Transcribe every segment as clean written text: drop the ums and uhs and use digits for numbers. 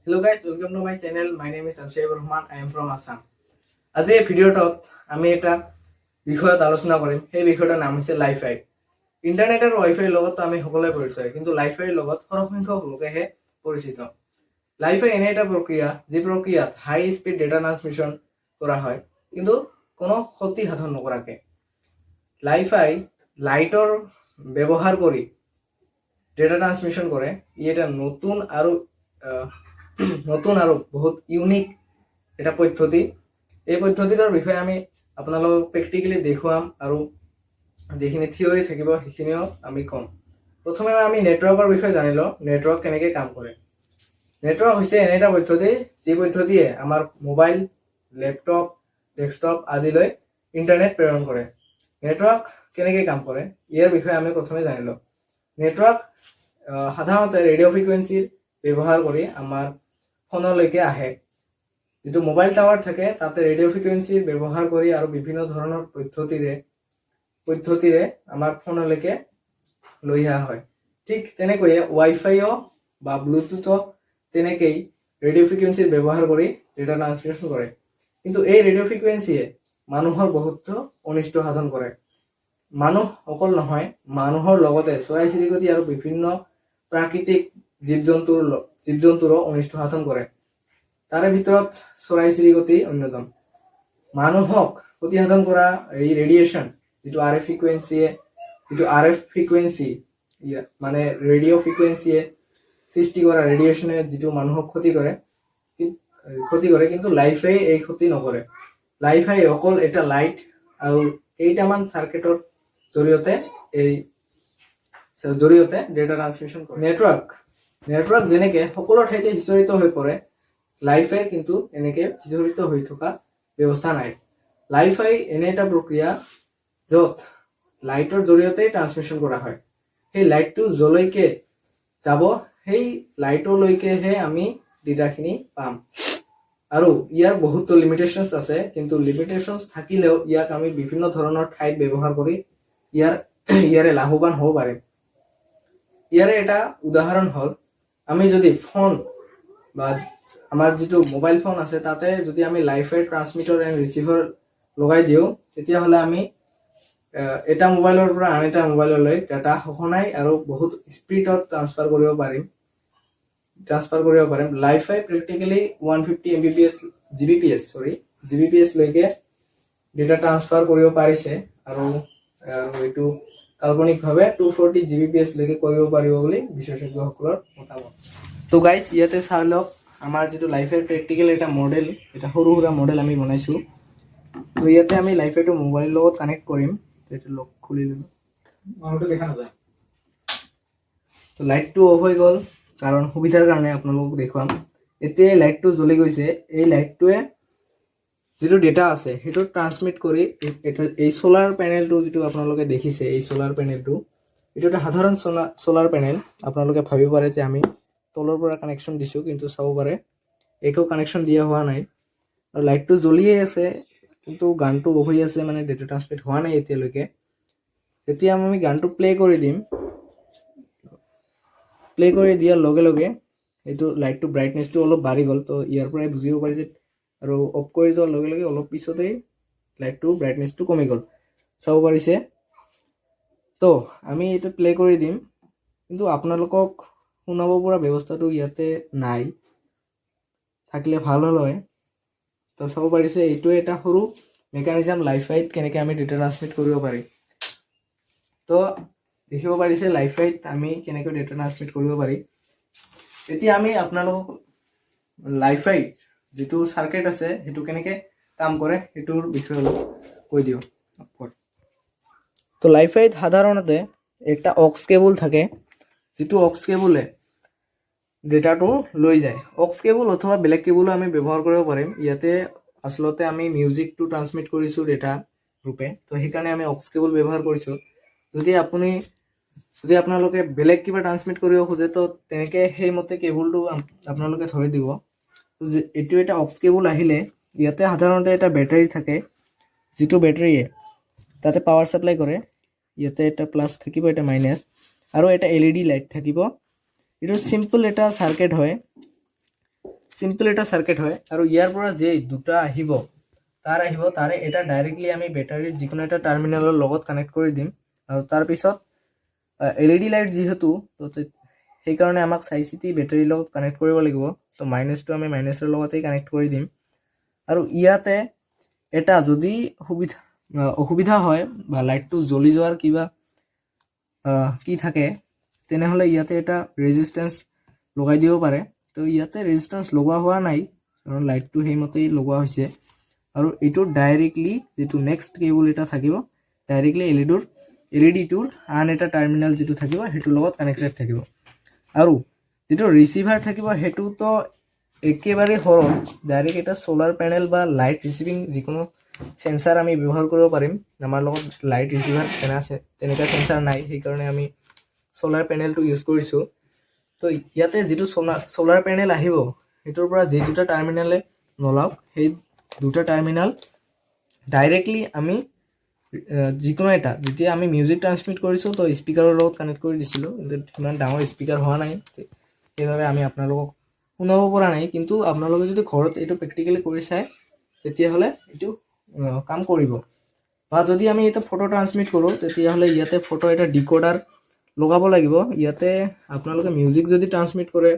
Hello guys, welcome to my channel. My name is Anshay Rahman. I am from Assam. আজি এই ভিডিঅ'টোত আমি এটা বিষয়ত আলোচনা কৰিম। সেই বিষয়টোৰ নাম হৈছে লাইফাই। ইণ্টাৰনেট আৰু ৱাইফাইৰ লগত আমি সকলোৱে পৰিচিত, কিন্তু লাইফাইৰ লগত সৰহসংখ্যক লোকেহে পৰিচিত। লাইফাই এনে এটা প্ৰক্ৰিয়া যি প্ৰক্ৰিয়াত হাই স্পীড ডেটা ট্ৰান্সমিশ্যন কৰা হয়, কিন্তু কোনো ক্ষতি সাধন নকৰাকে। লাইফাই লাইটৰ ব্যৱহাৰ কৰি ডেটা ট্ৰান্সমিশ্যন কৰে। ই এটা নতুন আৰু বহুত ইউনিক এটা পদ্ধতি। এই পদ্ধতিটোৰ বিষয়ে আমি আপোনালোকক প্ৰেক্টিকেলি দেখুৱাম আৰু যিখিনি থিয়ৰি থাকিব সেইখিনিও আমি ক'ম। প্ৰথমে আমি নেটৱৰ্কৰ বিষয়ে জানি লওঁ। নেটৱৰ্ক কেনেকৈ কাম কৰে। নেটৱৰ্ক হৈছে এনে এটা পদ্ধতি যি পদ্ধতিয়ে আমাৰ মোবাইল, লেপটপ, ডেস্কটপ আদিলৈ ইণ্টাৰনেট প্ৰেৰণ কৰে। নেটৱৰ্ক কেনেকৈ কাম কৰে ইয়াৰ বিষয়ে আমি প্ৰথমে জানি লওঁ। নেটৱৰ্ক সাধাৰণতে ৰেডিঅ' ফ্ৰিকুৱেঞ্চিৰ ব্যৱহাৰ কৰি আমাৰ ফোনলৈকে আহে। যিটো মোবাইল টাৱাৰ থাকে তাতে ৰেডিঅ' ফ্ৰিকুৱেঞ্চিৰ ব্যৱহাৰ কৰি আৰু বিভিন্ন ধৰণৰ পদ্ধতিৰে আমাৰ ফোনলৈকে লৈ অহা হয়। ঠিক তেনেকৈয়ে ৱাইফাইও বা ব্লুটুথো তেনেকেই ৰেডিঅ' ফ্ৰিকুৱেঞ্চিৰ ব্যৱহাৰ কৰি ডেটা ট্ৰান্সমিশ্যন কৰে। কিন্তু এই ৰেডিঅ' ফ্ৰিকুৱেঞ্চিয়ে মানুহৰ বহুতো অনিষ্ট সাধন কৰে। মানুহ অকল নহয়, মানুহৰ লগতে চৰাই চিৰিকটি আৰু বিভিন্ন প্ৰাকৃতিক জীৱ জন্তুৰো অনিষ্ট সাধন কৰে। তাৰে ভিতৰত চৰাই চিৰিকটি অন্যতম। মানুহক ক্ষতি সাধন কৰা এই ৰেডিয়েশ্যন, যিটো আৰ এফ ফ্ৰিকুৱেঞ্চি মানে ৰেডিঅ' ফ্ৰিকুৱেঞ্চিয়ে সৃষ্টি কৰা ৰেডিয়েশ্যনে যিটো মানুহক ক্ষতি কৰে, কিন্তু লাইফাই এই ক্ষতি নকৰে। লাইফাই অকল এটা লাইট আৰু কেইটামান চাৰ্কিটৰ জৰিয়তে ডেটা ট্ৰান্সমিশ্যন কৰে। নেটৱৰ্ক যেনেকে সকলো ঠাইতে সিঁচৰিত হৈ পৰে, লাইফাই কিন্তু এনেকে সিঁচৰিত হৈ থকা ব্যৱস্থা নাই। লাইফাই এনে এটা প্ৰক্ৰিয়া য'ত লাইটৰ জৰিয়তে ট্ৰান্সমিশ্যন কৰা হয়। সেই লাইটটো যলৈকে যাব সেই লাইটলৈকেহে আমি ডেটাখিনি পাম। আৰু ইয়াৰ বহুতো লিমিটেশ্যনছ আছে, কিন্তু লিমিটেশ্যনছ থাকিলেও ইয়াক আমি বিভিন্ন ধৰণৰ ঠাইত ব্যৱহাৰ কৰি ইয়াৰে লাভৱান হ'ব পাৰিম। ইয়াৰে এটা উদাহৰণ হ'ল, আমি যদি ফোন বা আমাৰ যিটো মোবাইল ফোন আছে তাতে যদি আমি লাইফাই ট্ৰান্সমিটাৰ এণ্ড ৰিচিভাৰ লগাই দিওঁ, তেতিয়াহ'লে আমি এটা মোবাইলৰ পৰা আন এটা মোবাইললৈ ডাটা সঘনাই আৰু বহুত স্পীডত ট্ৰান্সফাৰ কৰিব পাৰিম। লাইফাই প্ৰেক্টিকেলি 150 Gbps লৈকে ডেটা ট্ৰান্সফাৰ কৰিব পাৰিছে আৰু এইটো কাল্পনিকভাৱে 240 Gbps লৈকে কৰিব পাৰিব বুলি বিশেষজ্ঞসকলৰ মতামত। তো গাইজ ইয়াতে চাই লওক আমাৰ যিটো লাইফাইৰ প্ৰেক্টিকেল এটা মডেল, এটা সৰু সুৰা মডেল আমি বনাইছোঁ। তো ইয়াতে আমি লাইফাইটো মোবাইলৰ লগত কানেক্ট কৰিম। এইটো লক খুলি ল'লোঁ, মানুহটো দেখা নাযায়। তো লাইটটো অফ হৈ গ'ল, কাৰণ সুবিধাৰ কাৰণে আপোনালোকক দেখুৱাম। এতিয়া লাইটটো জ্বলি গৈছে। এই লাইটটোৱে যিটো ডেটা আছে সেইটো ট্ৰান্সমিট কৰি এই চ'লাৰ পেনেলটো যিটো আপোনালোকে দেখিছে, এই চ'লাৰ পেনেলটো এইটো এটা সাধাৰণ চ'লাৰ পেনেল। আপোনালোকে ভাবিব পাৰে যে আমি তলৰ পৰা কানেকশ্যন দিছোঁ, কিন্তু চাব পাৰে একো কানেকশ্যন দিয়া হোৱা নাই আৰু লাইটটো জ্বলিয়ে আছে, কিন্তু গানটো অফ হৈ আছে, মানে ডেটা ট্ৰান্সমিট হোৱা নাই এতিয়ালৈকে। যেতিয়া আমি গানটো প্লে কৰি দিম, প্লে কৰি দিয়াৰ লগে লগে এইটো লাইটটো ব্ৰাইটনেছটো অলপ বাঢ়ি গ'ল। তো ইয়াৰ পৰাই বুজিব পাৰি যে, আৰু অফ কৰি দিয়াৰ লগে লগে অলপ পিছতেই লাইটটো ব্ৰাইটনেছটো কমি গ'ল, চাব পাৰিছে। তো আমি এইটো প্লে কৰি দিম, কিন্তু আপোনালোকক শুনাব পৰা ব্যৱস্থাটো ইয়াতে নাই, থাকিলে ভাল হ'ল হয়। তো চাব পাৰিছে এইটো এটা সৰু মেকানিজম লাইফাইত কেনেকৈ আমি ডেটা ট্ৰান্সমিট কৰিব পাৰি। তো দেখিব পাৰিছে লাইফাইত আমি কেনেকৈ ডেটা ট্ৰান্সমিট কৰিব পাৰি। এতিয়া আমি আপোনালোকক লাইফাইত যিটো চাৰ্কিট আছে সেইটো কেনেকৈ কাম কৰে সেইটোৰ বিষয়ে অলপ কৈ দিওঁ। তো লাইফাইত সাধাৰণতে একটা অক্স কেবল থাকে, যিটো অক্স কেবলে ডেটাটো লৈ যায়। অক্স কেবল অথবা বেলেগ কেবলো আমি ব্যৱহাৰ কৰিব পাৰিম। ইয়াতে আচলতে আমি মিউজিকটো ট্ৰান্সমিট কৰিছোঁ ডেটা ৰূপে, তো সেইকাৰণে আমি অক্স কেবল ব্যৱহাৰ কৰিছোঁ। যদি আপোনালোকে বেলেগ কিবা ট্ৰান্সমিট কৰিব খোজে, তো তেনেকৈ সেইমতে কেবলটো আপোনালোকে ধৰি দিব। এইটো এটা অক্স কেবল আহিলে ইয়াতে সাধাৰণতে এটা বেটাৰী থাকে, যিটো বেটাৰীয়ে তাতে পাৱাৰ ছাপ্লাই কৰে। ইয়াতে এটা প্লাছ থাকিব, এটা মাইনাছ, আৰু এটা LED লাইট থাকিব। এইটো চিম্পল এটা চাৰ্কিট হয়। সিম্পল এটা সাৰ্কিট হয় আৰু ইয়াৰ পৰা যে দুটা আহিব তাৰে এটা ডাইৰেক্টলি আমি বেটাৰীৰ যিকোনো এটা টাৰ্মিনেলৰ লগত কানেক্ট কৰি দিম আৰু তাৰ পিছত এলইডি লাইট যেহেতু তো সেইকাৰণে আমাক চাই চিতি বেটাৰীৰ লগত কানেক্ট কৰিব লাগিব তো মাইনাছটো আমি মাইনাছৰ লগতেই কানেক্ট কৰি দিম আৰু ইয়াতে এটা যদি অসুবিধা হয় বা লাইটটো জ্বলি যোৱাৰ কিবা কি থাকে তেনেহ'লে ইয়াতে এটা ৰেজিষ্টেন্স লগাই দিব পাৰে তো ইয়াতে ৰেজিষ্টেন্স লগোৱা হোৱা নাই কাৰণ লাইটটো সেইমতেই লগোৱা হৈছে আৰু এইটো ডাইৰেক্টলি যেটো নেক্সট কেবল এটা থাকিব ডাইৰেক্টলি এলইডিটোৰ আন এটা টাৰ্মিনেল যেটো থাকিব হেতুৰ লগত কানেক্টেড থাকিব আৰু যেটো ৰিসিভাৰ থাকিব হেতুটো একেবাৰে সৰল ডাইৰেক্ট এটা সোলাৰ প্যানেল বা লাইট ৰিসিভিং যিকোনো সেন্সাৰ আমি ব্যৱহাৰ কৰিব পাৰিম আমাৰ লগত লাইট ৰিসিভাৰ তেনেকা সেন্সাৰ নাই সেইকাৰণে আমি সোলাৰ প্যানেলটো ইউজ কৰিছো তো ইয়াতে যেটো সোলাৰ প্যানেল আহিব হেতুৰ পৰা যে দুটা টাৰ্মিনেলে নলাওক সেই দুটা টাৰ্মিনেল ডাইৰেক্টলি আমি যিকোনো এটা যেতিয়া আমি মিউজিক ট্ৰান্সমিট কৰিছো তো স্পিকাৰৰ লগত কানেক্ট কৰি দিছিলো কিন্তু ইমান ডাঙৰ স্পিকাৰ হোৱা নাই সেইবাবে আমি আপোনালোকক শুনাব পৰা নাই কিন্তু আপোনালোকে যদি ঘৰত এইটো প্ৰ্যাকটিক্যালি কৰি চাই তেতিয়াহলে এইটো কাম কৰিব বা যদি আমি এটা ফটো ট্ৰান্সমিট কৰো তেতিয়াহলে ইয়াতে ফটো এটা ডিকোডাৰ লগাব লাগিব ইয়াতে আপোনালোকে মিউজিক যদি ট্ৰান্সমিট কৰে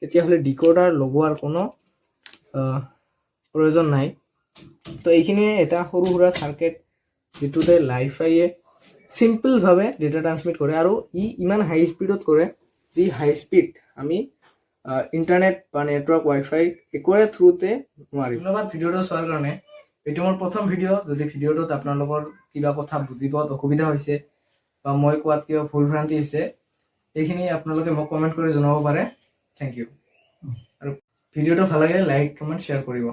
তেতিয়াহলে ডিকোডাৰ লগোৱাৰ কোনো প্ৰয়োজন নাই তো এইখিনি এটা সৰু সুৰা সাৰ্কিট যেটোতে লাইফাইয়ে সিম্পল ভাবে ডেটা ট্ৰান্সমিট কৰে আৰু ইমান হাই স্পিডত কৰে যি হাই স্পিড আমি ইন্টাৰনেট বা নেটওয়াৰ্ক ওয়াইফাই একোৰে থ্ৰুতে নোৱাৰি ধন্যবাদ ভিডিওটো চোৱাৰ কাৰণে এইটো মোৰ প্ৰথম ভিডিও যদি ভিডিওটোত আপোনালোকৰ কিবা কথা বুজিবত অসুবিধা হৈছে বা মই কোৱাত কিবা ভুল ভ্ৰান্তি হৈছে এইখিনি আপোনালোকে মোক কমেন্ট কৰি জনাব পাৰে থ্যাংক ইউ আৰু ভিডিওটো ভাল লাগে লাইক কমেন্ট শেয়াৰ কৰিব